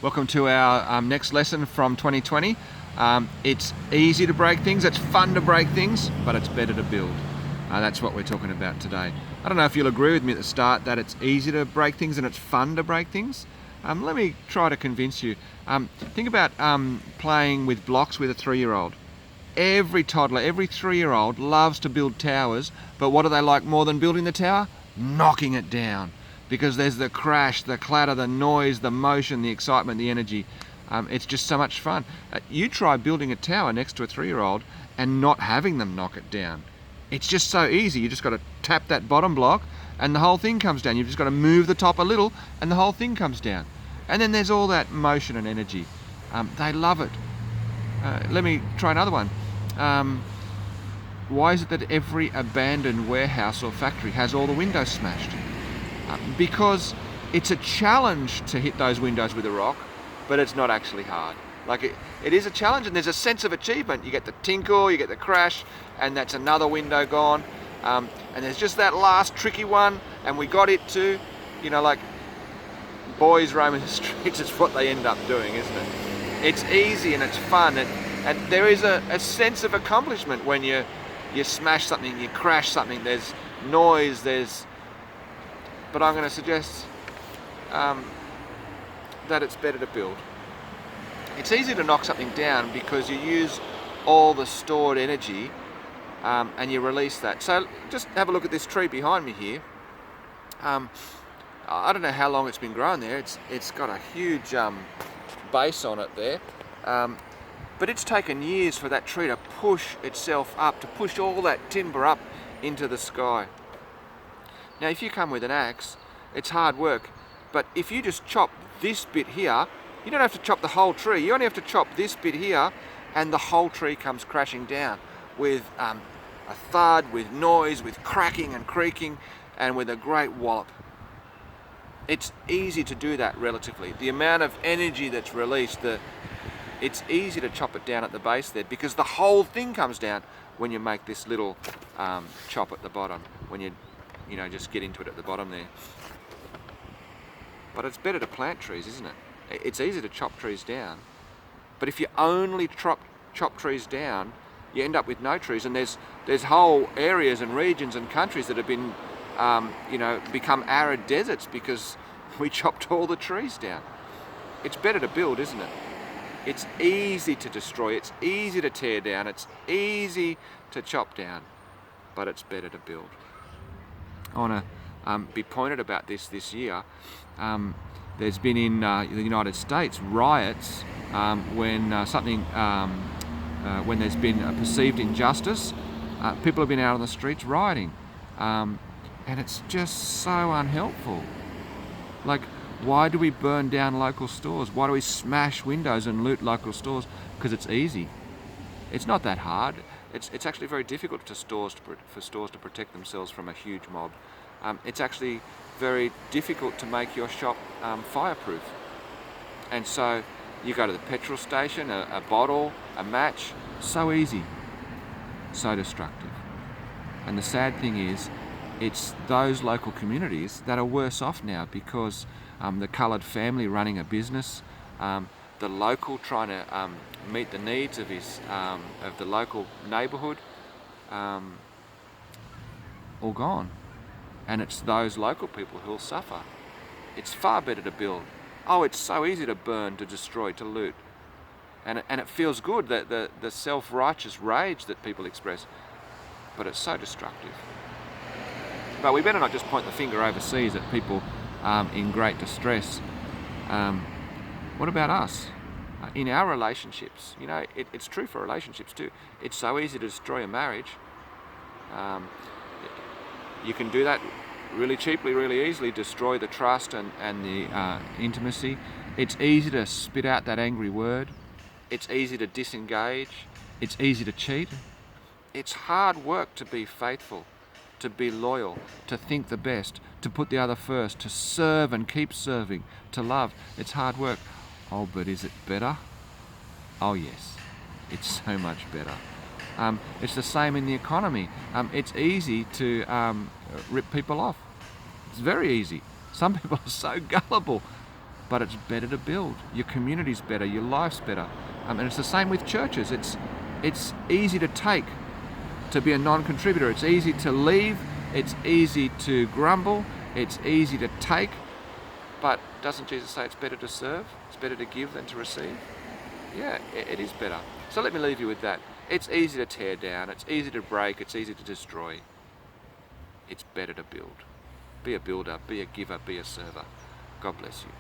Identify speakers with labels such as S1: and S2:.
S1: Welcome to our next lesson from 2020. It's easy to break things, it's fun to break things, but it's better to build. That's what we're talking about today. I don't know if you'll agree with me at the start that it's easy to break things and it's fun to break things. Let me try to convince you. Think about playing with blocks with a 3-year-old. Every toddler, every 3-year-old loves to build towers, but what do they like more than building the tower? Knocking it down. Because there's the crash, the clatter, the noise, the motion, the excitement, the energy. It's just so much fun. You try building a tower next to a 3-year-old and not having them knock it down. It's just so easy. You just got to tap that bottom block and the whole thing comes down. You've just got to move the top a little and the whole thing comes down. And then there's all that motion and energy. They love it. Let me try another one. Why is it that every abandoned warehouse or factory has all the windows smashed? Because it's a challenge to hit those windows with a rock, but it's not actually hard. Like it is a challenge, and there's a sense of achievement. You get the tinkle, you get the crash, and that's another window gone. And there's just that last tricky one, and we got it too. You know, like boys roaming the streets is what they end up doing, isn't it? It's easy and it's fun, and there is a sense of accomplishment when you smash something, you crash something. There's noise, but I'm going to suggest that it's better to build. It's easy to knock something down because you use all the stored energy and you release that. So just have a look at this tree behind me here. I don't know how long it's been growing there. It's got a huge base on it there. But it's taken years for that tree to push itself up, to push all that timber up into the sky. Now if you come with an axe, it's hard work, but if you just chop this bit here, you don't have to chop the whole tree, you only have to chop this bit here and the whole tree comes crashing down with a thud, with noise, with cracking and creaking, and with a great wallop. It's easy to do that relatively. The amount of energy that's released, it's easy to chop it down at the base there because the whole thing comes down when you make this little chop at the bottom, when you just get into it at the bottom there. But it's better to plant trees, isn't it? It's easy to chop trees down, but if you only chop trees down, you end up with no trees, and there's whole areas and regions and countries that have been become arid deserts because we chopped all the trees down. It's better to build, isn't it? It's easy to destroy, it's easy to tear down, it's easy to chop down, but it's better to build. I want to be pointed about this year. There's been in the United States riots when there's been a perceived injustice. People have been out on the streets rioting, and it's just so unhelpful. Like, why do we burn down local stores? Why do we smash windows and loot local stores? Because it's easy. It's not that hard. It's actually very difficult for stores to protect themselves from a huge mob. It's actually very difficult to make your shop fireproof. And so you go to the petrol station, a bottle, a match, so easy, so destructive. And the sad thing is, it's those local communities that are worse off now because the coloured family running a business, the local trying to meet the needs of the local neighbourhood, all gone. And it's those local people who'll suffer. It's far better to build. Oh, it's so easy to burn, to destroy, to loot. And it feels good, that the self-righteous rage that people express, but it's so destructive. But we better not just point the finger overseas at people in great distress. What about us? In our relationships, it's true for relationships too. It's so easy to destroy a marriage. You can do that really cheaply, really easily, destroy the trust and the intimacy. It's easy to spit out that angry word. It's easy to disengage. It's easy to cheat. It's hard work to be faithful, to be loyal, to think the best, to put the other first, to serve and keep serving, to love. It's hard work. Oh, but is it better? Oh yes, it's so much better. It's the same in the economy. It's easy to rip people off. It's very easy. Some people are so gullible. but it's better to build. Your community's better, your life's better. And it's the same with churches. It's easy to take, to be a non-contributor. It's easy to leave. It's easy to grumble. It's easy to take. But doesn't Jesus say it's better to serve? It's better to give than to receive? Yeah, it is better. So let me leave you with that. It's easy to tear down. It's easy to break. It's easy to destroy. It's better to build. Be a builder. Be a giver. Be a server. God bless you.